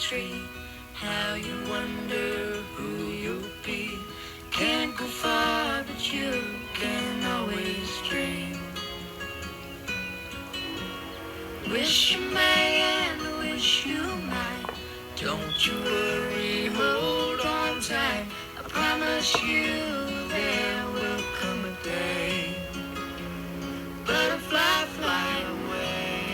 tree. How you wonder who you'll be. Can't go far, but you can always dream. Wish you may and wish you might. Don't you worry, hold on tight. I promise you there will come a day. Butterfly, fly away.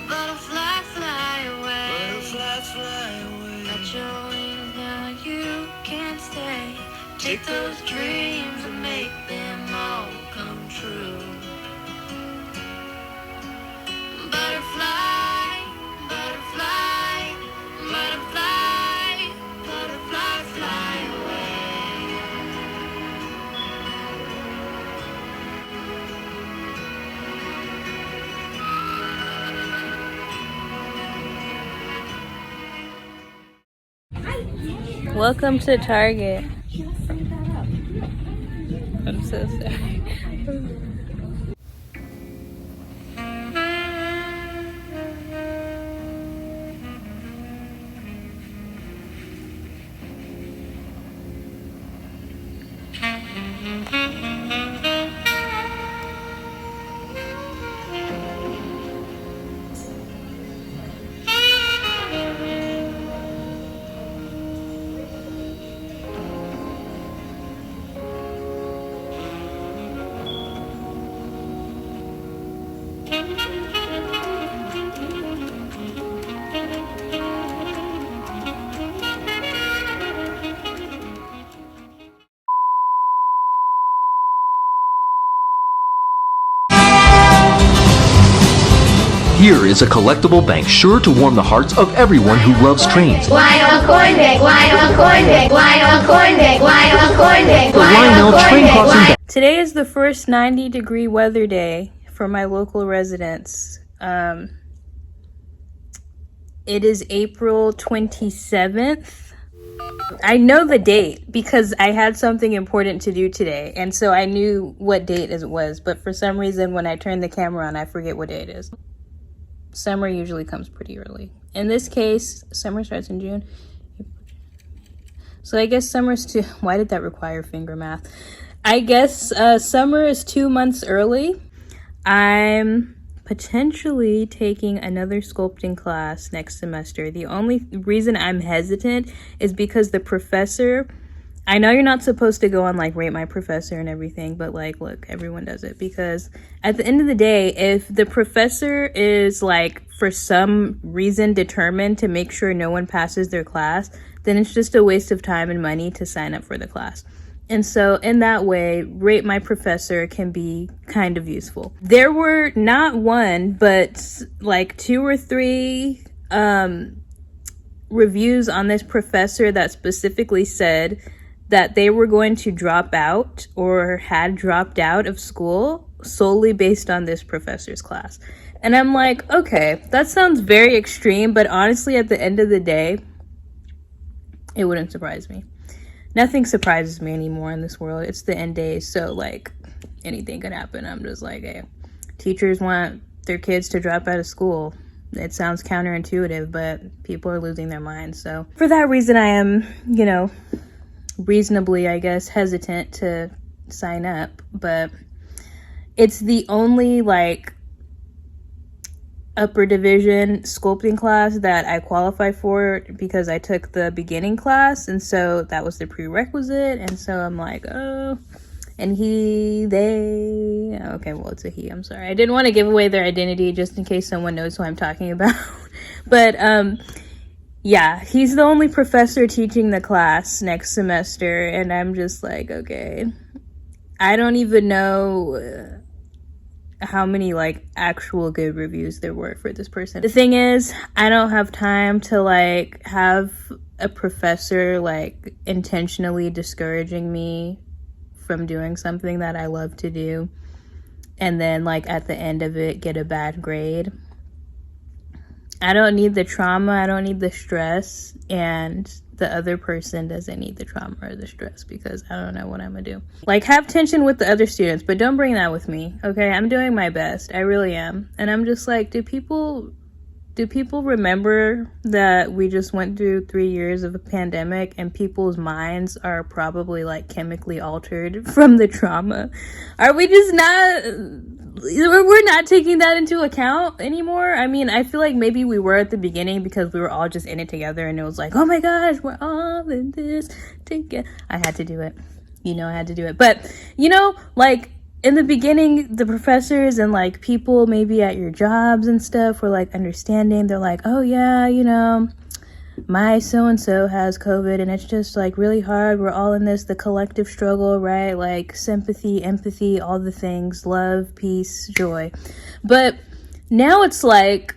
Butterfly, fly away. Butterfly, fly away. Got your wings now, you can't stay. Take those dreams and make them all come true. Butterfly, butterfly, butterfly, butterfly, fly away. Welcome to Target. I'm so sorry. Here is a collectible bank sure to warm the hearts of everyone who loves trains. Lionel Coinbank, Lionel Coinbank, Lionel Coinbank, Lionel Coinbank, The Lionel Train Crossing Bank. Today is the first 90-degree weather day for my local residents. It is April 27th. I know the date because I had something important to do today, and so I knew what date it was, but for some reason when I turn the camera on, I forget what day it is. Summer usually comes pretty early. In this case, summer starts in June. So I guess summer's why did that require finger math? I guess summer is 2 months early. I'm potentially taking another sculpting class next semester. The only reason I'm hesitant is because the professor, I know you're not supposed to go on like Rate My Professor and everything, but like, look, everyone does it because at the end of the day, if the professor is like for some reason determined to make sure no one passes their class, then it's just a waste of time and money to sign up for the class. And so in that way, Rate My Professor can be kind of useful. There were not one, but like 2 or 3 reviews on this professor that specifically said that they were going to drop out or had dropped out of school solely based on this professor's class. And I'm like, okay, that sounds very extreme, but honestly, at the end of the day, it wouldn't surprise me. Nothing surprises me anymore in this world. It's the end days, so like anything could happen. I'm just like, hey, teachers want their kids to drop out of school. It sounds counterintuitive, but people are losing their minds. So for that reason, I am, reasonably, I guess, hesitant to sign up. But it's the only like upper division sculpting class that I qualify for because I took the beginning class, and so that was the prerequisite. And so I'm like, oh, and okay, well, it's a he, I'm sorry. I didn't want to give away their identity just in case someone knows who I'm talking about. But yeah, he's the only professor teaching the class next semester, and I'm just like, okay, I don't even know how many like actual good reviews there were for this person. The thing is, I don't have time to like have a professor like intentionally discouraging me from doing something that I love to do and then like at the end of it get a bad grade. I don't need the trauma, I don't need the stress, and the other person doesn't need the trauma or the stress, because I don't know what I'm gonna do. Like, have tension with the other students, but don't bring that with me, okay? I'm doing my best. I really am. And I'm just like, do people remember that we just went through 3 years of a pandemic and people's minds are probably like chemically altered from the trauma? Are we just not, we're not taking that into account anymore? I mean, I feel like maybe we were at the beginning because we were all just in it together and it was like, oh my gosh, we're all in this together. I had to do it. I had to do it. But, like, in the beginning, the professors and like people maybe at your jobs and stuff were like understanding. They're like, oh yeah, my so-and-so has COVID and it's just like really hard. We're all in this, the collective struggle, right? Like sympathy, empathy, all the things, love, peace, joy. But now it's like,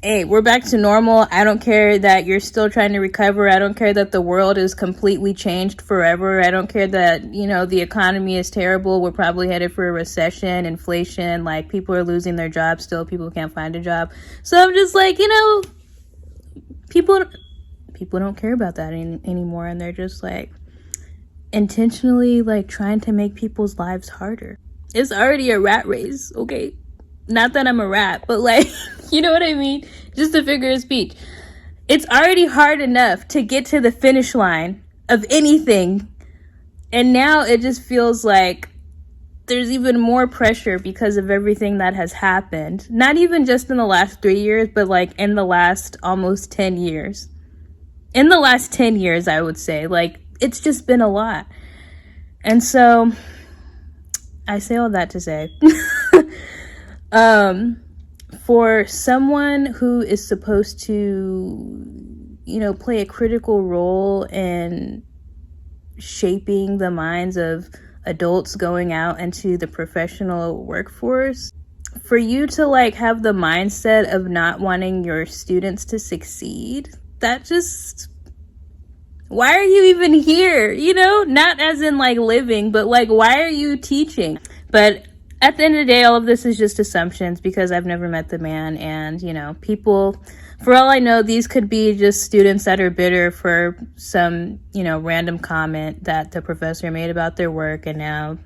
hey, we're back to normal. I don't care that you're still trying to recover. I don't care that the world is completely changed forever. I don't care that, the economy is terrible. We're probably headed for a recession, inflation, like people are losing their jobs still. People can't find a job. So I'm just like, people don't care about that anymore. And they're just like intentionally like trying to make people's lives harder. It's already a rat race, okay? Not that I'm a rat, but like, you know what I mean? Just a figure of speech. It's already hard enough to get to the finish line of anything. And now it just feels like there's even more pressure because of everything that has happened. Not even just in the last 3 years, but like in the last almost 10 years. In the last 10 years, I would say. Like, it's just been a lot. And so, I say all that to say... for someone who is supposed to, play a critical role in shaping the minds of adults going out into the professional workforce, for you to like have the mindset of not wanting your students to succeed, that just, why are you even here? Not as in like living, but like, why are you teaching? But at the end of the day, all of this is just assumptions because I've never met the man. And, people, for all I know, these could be just students that are bitter for some, random comment that the professor made about their work. And now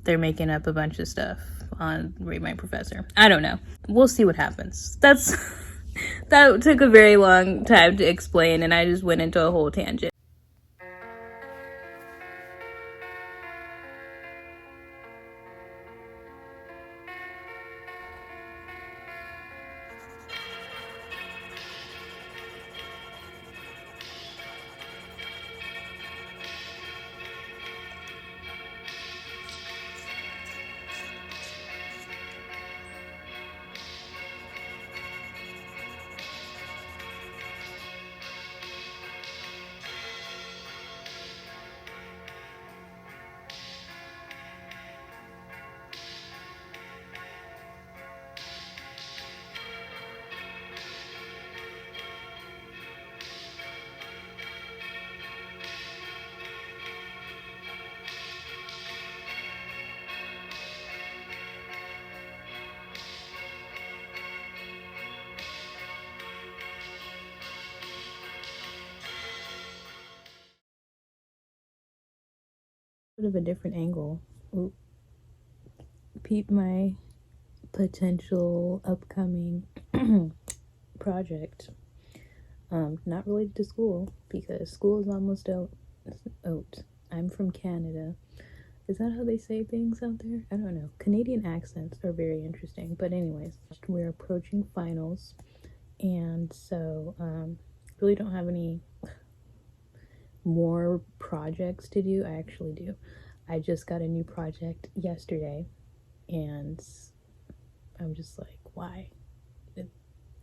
they're making up a bunch of stuff on Rate My Professor. I don't know. We'll see what happens. That took a very long time to explain. And I just went into a whole tangent. Bit of a different angle. Ooh. Peep my potential upcoming project. Not related to school because school is almost out. I'm from Canada. Is that how they say things out there? I don't know. Canadian accents are very interesting. But anyways, we're approaching finals, and so really don't have any more projects to do. I actually do. I just got a new project yesterday and I'm just like, why?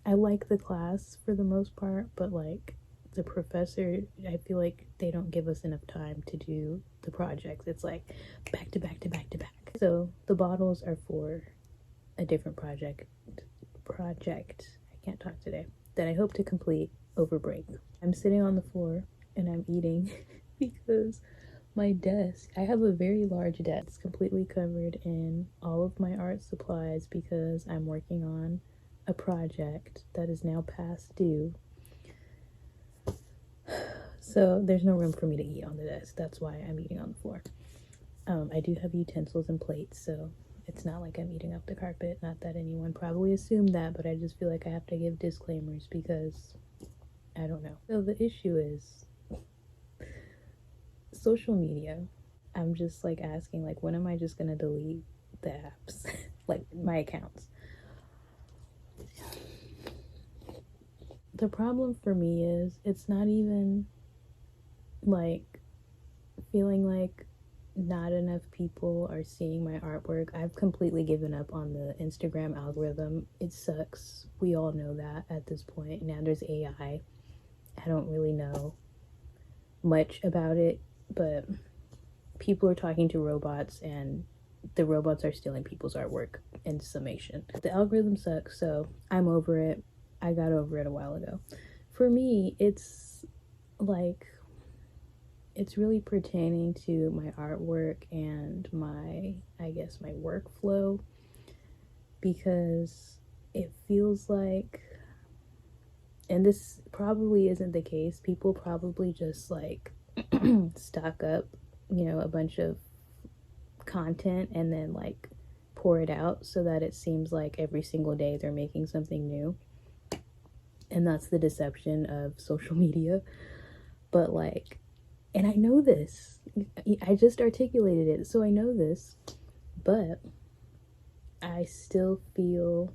I like the class for the most part, but like the professor, I feel like they don't give us enough time to do the projects. It's like back to back to back to back. So the bottles are for a different project. I can't talk today. That I hope to complete over break. I'm sitting on the floor and I'm eating because my desk, I have a very large desk. It's completely covered in all of my art supplies because I'm working on a project that is now past due. So there's no room for me to eat on the desk. That's why I'm eating on the floor. I do have utensils and plates, so it's not like I'm eating up the carpet. Not that anyone probably assumed that, but I just feel like I have to give disclaimers because I don't know. So the issue is social media. I'm just like asking, like, when am I just gonna delete the apps? Like my accounts. The problem for me is it's not even like feeling like not enough people are seeing my artwork. I've completely given up on the Instagram algorithm. It sucks. We all know that at this point. Now there's AI. I don't really know much about it, but people are talking to robots and the robots are stealing people's artwork in summation. The algorithm sucks, so I'm over it. I got over it a while ago. For me, it's like, it's really pertaining to my artwork and my, I guess, my workflow, because it feels like, and this probably isn't the case, people probably just like stock up, you know, a bunch of content and then like pour it out so that it seems like every single day they're making something new. And that's the deception of social media. But like, and I know this, I just articulated it, so I know this, but I still feel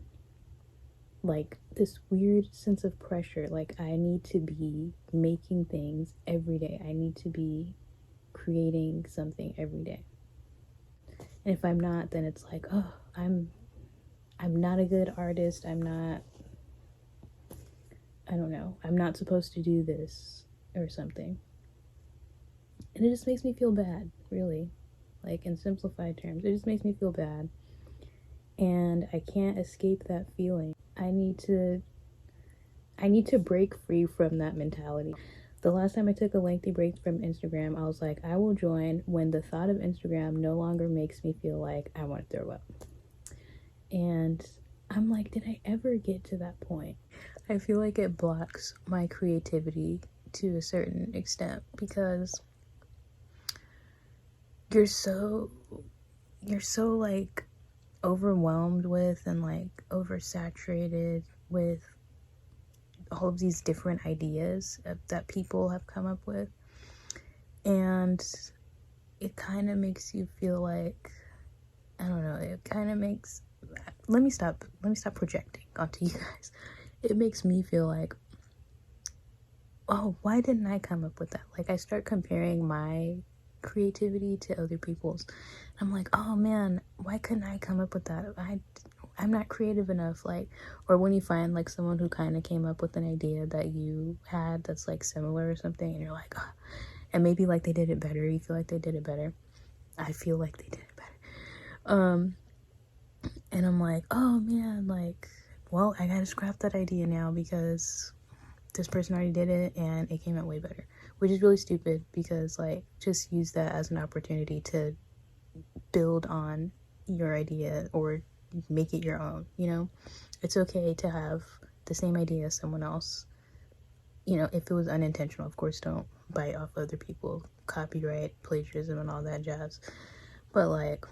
like this weird sense of pressure. Like I need to be making things every day. I need to be creating something every day. And if I'm not, then it's like, oh, I'm not a good artist. I don't know, I'm not supposed to do this or something. And it just makes me feel bad, really. Like, in simplified terms, it just makes me feel bad. And I can't escape that feeling. I need to break free from that mentality. The last time I took a lengthy break from Instagram, I was like, I will join when the thought of Instagram no longer makes me feel like I want to throw up. And I'm like, did I ever get to that point? I feel like it blocks my creativity to a certain extent because you're so like overwhelmed with and like oversaturated with all of these different ideas that people have come up with, and it kind of makes you feel like, I don't know, it kind of makes, let me stop projecting onto you guys. It makes me feel like, oh, why didn't I come up with that? Like, I start comparing my creativity to other people's. I'm like, oh man, why couldn't I come up with that? I'm not creative enough. Like, or when you find like someone who kind of came up with an idea that you had that's like similar or something, and you're like, oh, and maybe like they did it better. You feel like they did it better. I feel like they did it better. And I'm like, oh man, like, well, I gotta scrap that idea now because this person already did it and it came out way better, which is really stupid because like, just use that as an opportunity to build on your idea or make it your own. You know, it's okay to have the same idea as someone else, you know, if it was unintentional. Of course, don't bite off other people, copyright, plagiarism and all that jazz, but like,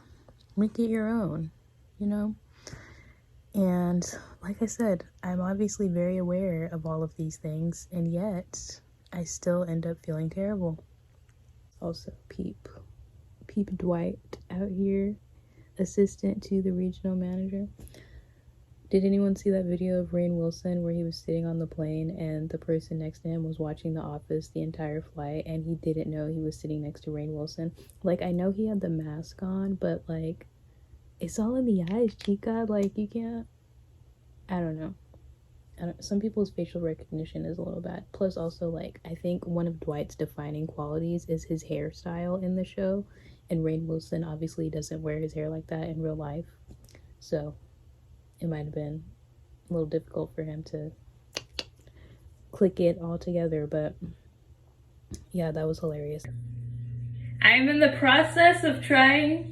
make it your own, you know. And like I said, I'm obviously very aware of all of these things, and yet I still end up feeling terrible. Also, Peep Dwight out here, assistant to the regional manager. Did anyone see that video of Rainn Wilson where he was sitting on the plane and the person next to him was watching The Office the entire flight and he didn't know he was sitting next to Rainn Wilson? Like, I know he had the mask on, but like, it's all in the eyes, chica. Like, you can't, I don't know. Some people's facial recognition is a little bad. Plus, also, like, I think one of Dwight's defining qualities is his hairstyle in the show. And Rainn Wilson obviously doesn't wear his hair like that in real life. So, it might have been a little difficult for him to click it all together. But, yeah, that was hilarious. I'm in the process of trying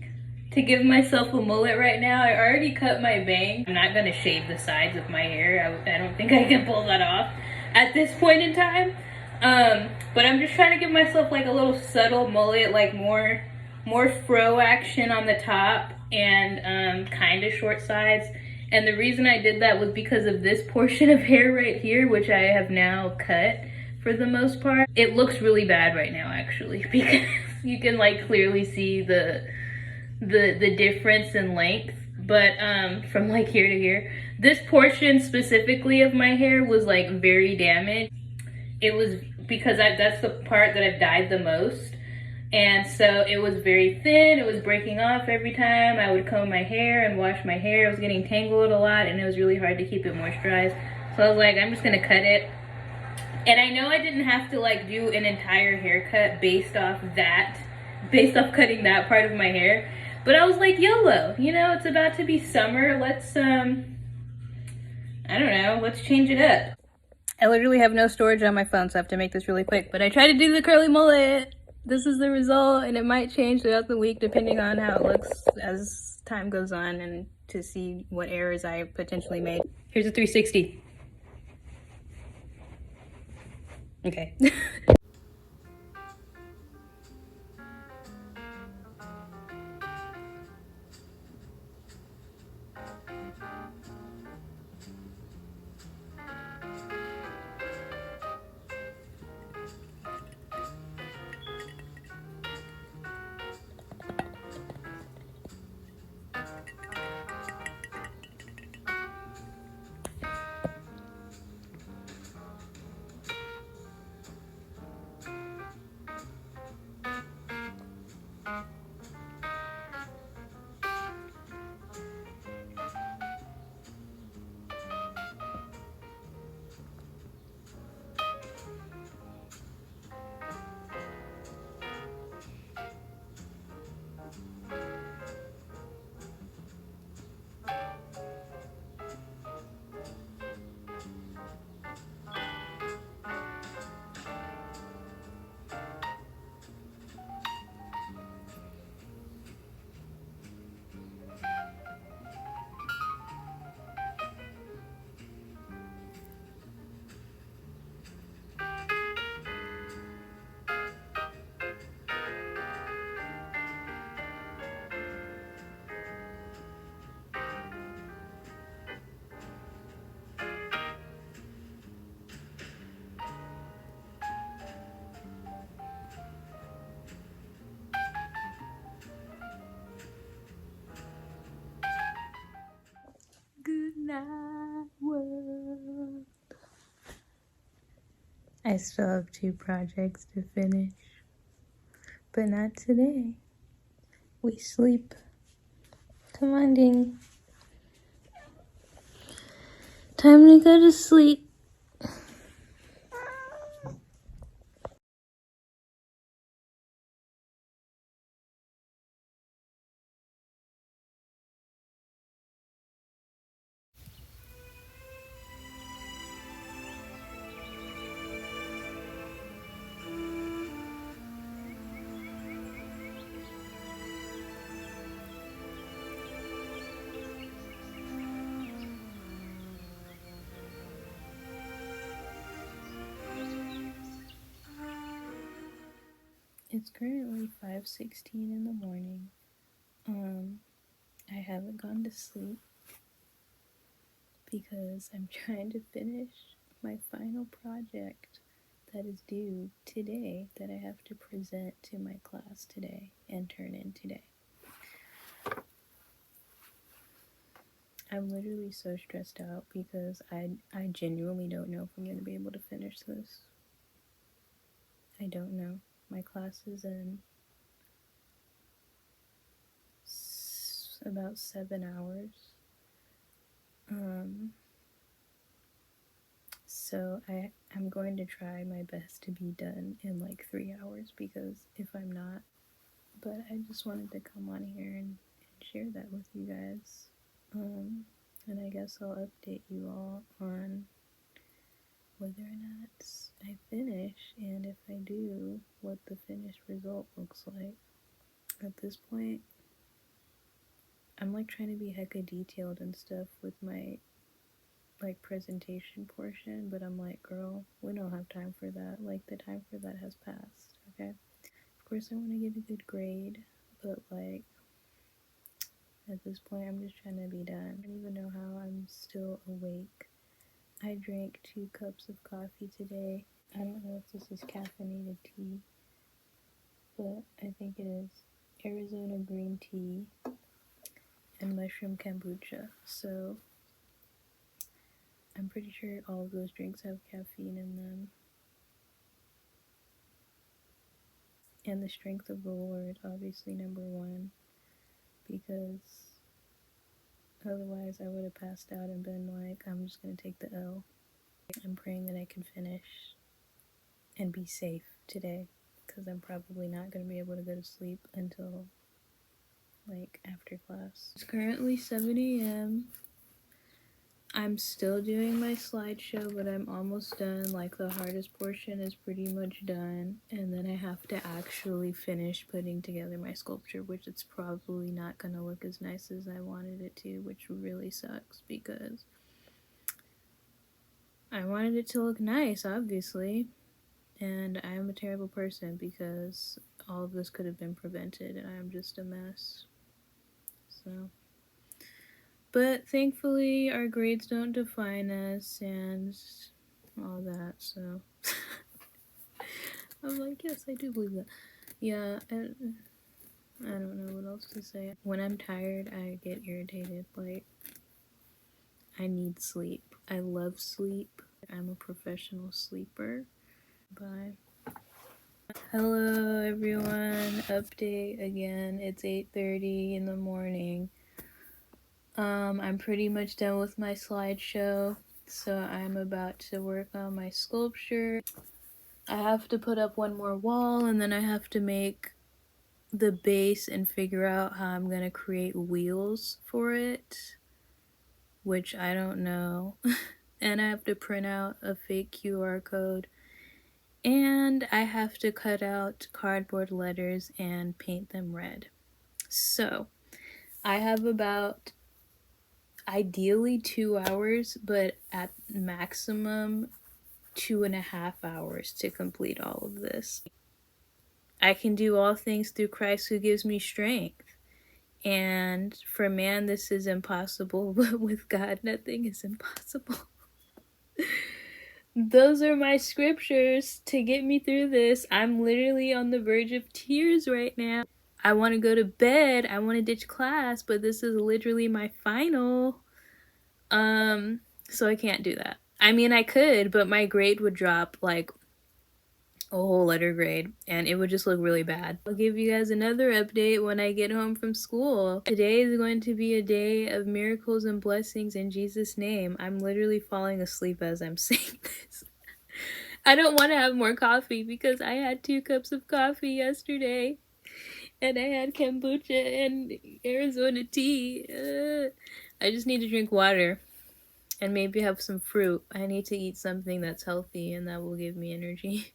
to give myself a mullet right now. I already cut my bangs. I'm not gonna shave the sides of my hair. I don't think I can pull that off at this point in time. But I'm just trying to give myself like a little subtle mullet, like more fro action on the top and kind of short sides. And the reason I did that was because of this portion of hair right here, which I have now cut for the most part. It looks really bad right now actually, because you can like clearly see the difference in length. But from like here to here, this portion specifically of my hair was like very damaged. It was because that's the part that I've dyed the most. And so it was very thin. It was breaking off every time I would comb my hair and wash my hair. It was getting tangled a lot and it was really hard to keep it moisturized. So I was like, I'm just gonna cut it. And I know I didn't have to like do an entire haircut based off cutting that part of my hair. But I was like, YOLO, you know, it's about to be summer. Let's, I don't know, let's change it up. I literally have no storage on my phone, so I have to make this really quick. But I tried to do the curly mullet. This is the result, and it might change throughout the week depending on how it looks as time goes on and to see what errors I potentially made. Here's a 360. Okay. Good night, world. I still have 2 projects to finish, but not today. We sleep. Come on, Ding. Time to go to sleep. It's currently 5:16 in the morning. I haven't gone to sleep because I'm trying to finish my final project that is due today, that I have to present to my class today and turn in today. I'm literally so stressed out because I genuinely don't know if I'm going to be able to finish this. I don't know. My class is in about 7 hours. So I'm going to try my best to be done in like 3 hours, because if I'm not, but I just wanted to come on here and share that with you guys. And I guess I'll update you all on whether or not I finish, and if I do, what the finished result looks like. At this point, I'm like trying to be hecka detailed and stuff with my like presentation portion, but I'm like, girl, we don't have time for that. Like, the time for that has passed, okay? Of course I want to get a good grade, but like at this point I'm just trying to be done. I don't even know how I'm still awake. I drank 2 cups of coffee today. I don't know if this is caffeinated tea, but I think it is. Arizona green tea and mushroom kombucha. So I'm pretty sure all of those drinks have caffeine in them. And the strength of the Lord, obviously number 1, because otherwise I would have passed out and been like, I'm just gonna take the L. I'm praying that I can finish and be safe today, because I'm probably not gonna be able to go to sleep until like after class. It's currently 7 a.m. I'm still doing my slideshow, but I'm almost done. Like, the hardest portion is pretty much done, and then I have to actually finish putting together my sculpture, which it's probably not gonna look as nice as I wanted it to, which really sucks because I wanted it to look nice, obviously, and I am a terrible person because all of this could have been prevented, and I'm just a mess. So, but thankfully our grades don't define us and all that, so I'm like, yes, I do believe that. Yeah, and I don't know what else to say. When I'm tired, I get irritated. Like, I need sleep. I love sleep. I'm a professional sleeper. Bye. Hello everyone, update again. It's 8:30 in the morning. I'm pretty much done with my slideshow, so I'm about to work on my sculpture. I have to put up one more wall, and then I have to make the base and figure out how I'm gonna create wheels for it, which I don't know. And I have to print out a fake QR code, and I have to cut out cardboard letters and paint them red. So I have about ideally 2 hours, but at maximum 2.5 hours to complete all of this. I can do all things through Christ who gives me strength. And for man, this is impossible, but with God, nothing is impossible. Those are my scriptures to get me through this. I'm literally on the verge of tears right now. I want to go to bed. I want to ditch class, but this is literally my final. So I can't do that. I mean, I could, but my grade would drop like a whole letter grade, and it would just look really bad. I'll give you guys another update when I get home from school. Today is going to be a day of miracles and blessings in Jesus' name. I'm literally falling asleep as I'm saying this. I don't want to have more coffee because I had 2 cups of coffee yesterday, and I had kombucha and Arizona tea. I just need to drink water and maybe have some fruit. I need to eat something that's healthy, and that will give me energy.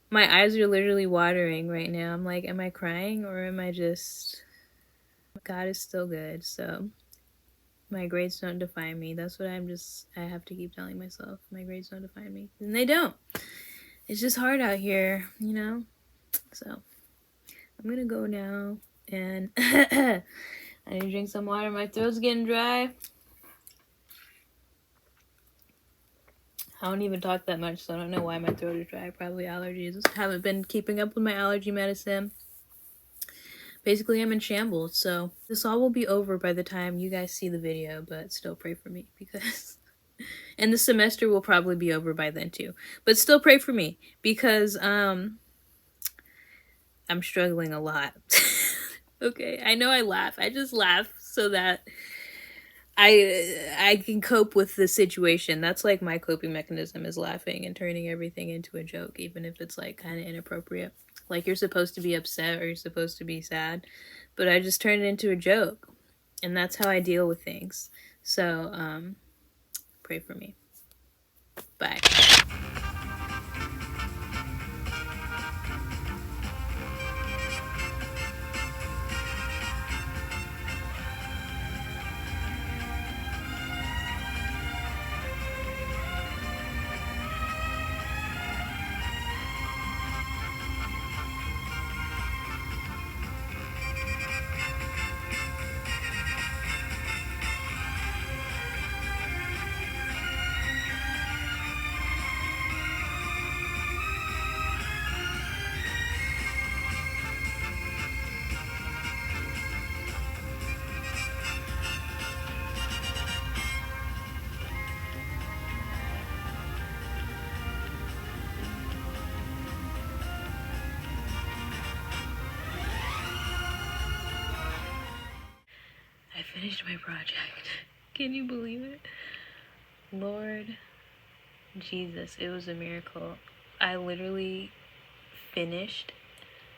My eyes are literally watering right now. I'm like, am I crying or am I just... God is still good, so my grades don't define me. That's what I have to keep telling myself. My grades don't define me. And they don't. It's just hard out here, you know? So, I'm gonna go now, and I need to drink some water. My throat's getting dry. I don't even talk that much, so I don't know why my throat is dry. Probably allergies. I haven't been keeping up with my allergy medicine. Basically, I'm in shambles, so this all will be over by the time you guys see the video, but still pray for me because... And the semester will probably be over by then too. But still pray for me because I'm struggling a lot. Okay, I know I laugh. I just laugh so that I can cope with the situation. That's like my coping mechanism, is laughing and turning everything into a joke, even if it's like kind of inappropriate. Like, you're supposed to be upset or you're supposed to be sad, but I just turn it into a joke, and that's how I deal with things. So pray for me. Bye. finished my project. Can you believe it? Lord Jesus, it was a miracle. I literally finished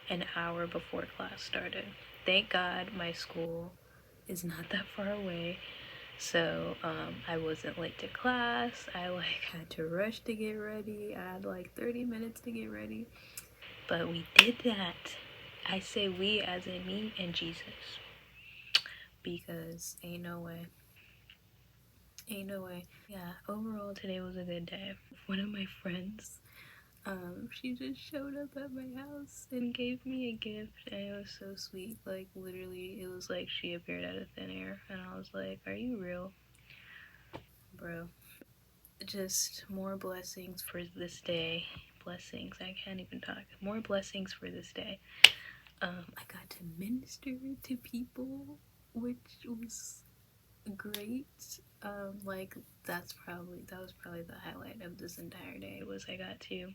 an hour before class started. Thank God my school is not that far away. So I wasn't late to class. I had to rush to get ready. I had 30 minutes to get ready. But we did that. I say we as in me and Jesus. Because ain't no way. Ain't no way. Yeah, overall today was a good day. One of my friends, she just showed up at my house and gave me a gift, and it was so sweet. Literally, it was like she appeared out of thin air, and I was like, are you real? Bro. Just more blessings for this day. Blessings, I can't even talk. More blessings for this day. I got to minister to people, which was great. That was probably the highlight of this entire day, was I got to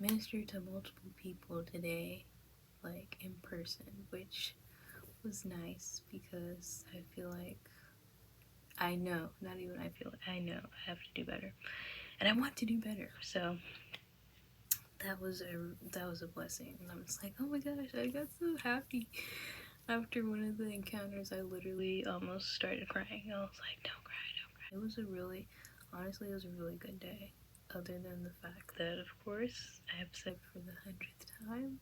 minister to multiple people today, in person, which was nice because I feel like I know, not even I feel like I know I have to do better, and I want to do better. So that was a blessing, and I'm just like, oh my gosh, I got so happy. After one of the encounters, I literally almost started crying. I was like, don't cry, don't cry. It was honestly, it was a really good day. Other than the fact that, of course, I have said for the 100th time,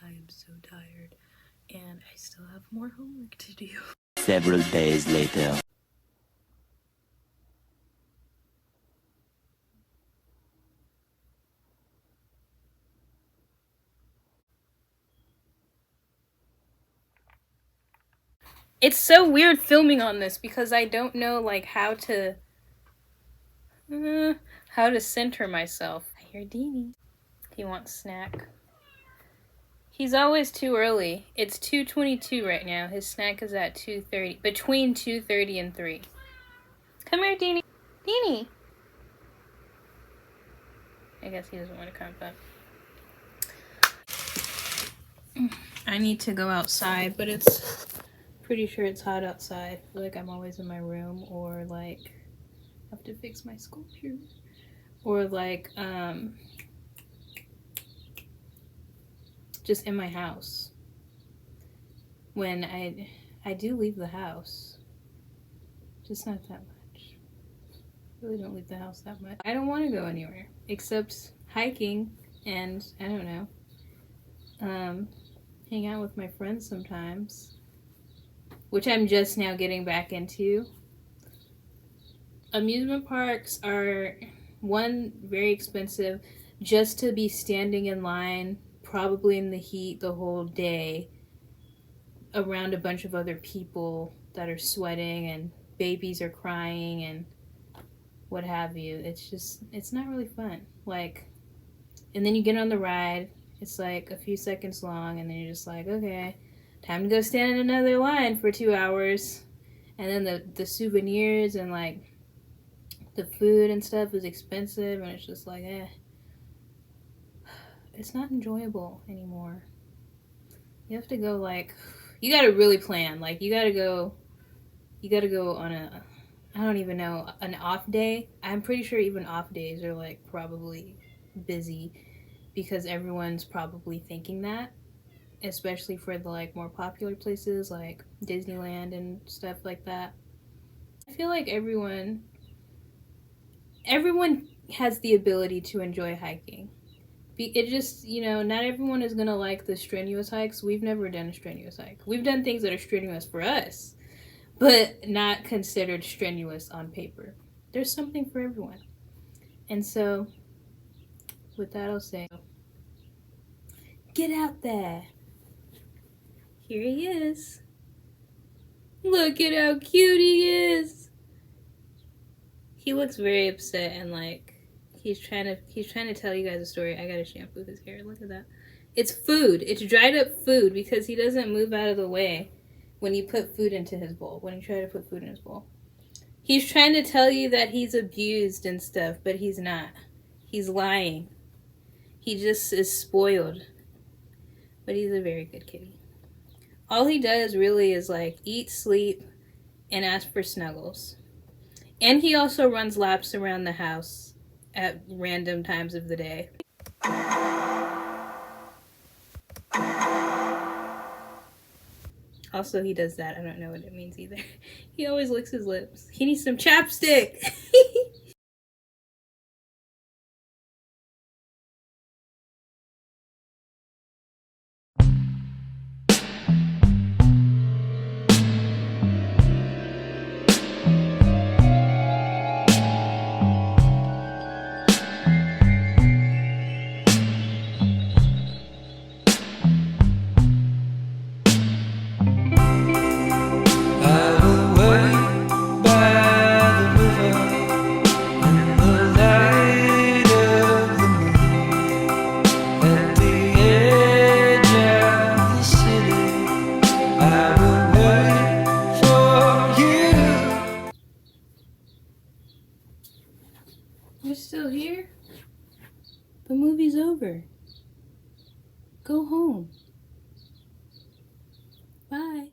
I am so tired, and I still have more homework to do. Several days later. It's so weird filming on this because I don't know how to center myself. I hear Deanie. He wants snack. He's always too early. It's 2:22 right now. His snack is at 2:30. Between 2:30 and 3. Come here, Deanie. Deanie. I guess he doesn't want to come, but I need to go outside, but it's pretty sure it's hot outside. I feel like I'm always in my room, or have to fix my sculpture, or just in my house. When I do leave the house, just not that much. Really don't leave the house that much. I don't want to go anywhere except hiking and I don't know, hang out with my friends sometimes, which I'm just now getting back into. Amusement parks are, one, very expensive just to be standing in line, probably in the heat the whole day, around a bunch of other people that are sweating and babies are crying and what have you. It's not really fun. And then you get on the ride, it's a few seconds long, and then you're just like, okay, time to go stand in another line for 2 hours. And then the souvenirs and the food and stuff is expensive, and it's just it's not enjoyable anymore. You have to go you gotta really plan. You gotta go on I don't even know, an off day. I'm pretty sure even off days are probably busy because everyone's probably thinking that, especially for the more popular places like Disneyland and stuff like that. I feel like everyone has the ability to enjoy hiking. It just, not everyone is gonna like the strenuous hikes. We've never done a strenuous hike. We've done things that are strenuous for us, but not considered strenuous on paper. There's something for everyone. And so, with that, I'll say, get out there. Here he is. Look at how cute he is. He looks very upset and he's trying to tell you guys a story. I gotta shampoo his hair. Look at that. It's food. It's dried up food because he doesn't move out of the way when you put food into his bowl. When you try to put food in his bowl. He's trying to tell you that he's abused and stuff, but he's not. He's lying. He just is spoiled. But he's a very good kitty. All he does really is eat, sleep, and ask for snuggles. And he also runs laps around the house at random times of the day. Also, he does that. I don't know what it means either. He always licks his lips. He needs some chapstick. You're still here? The movie's over. Go home. Bye.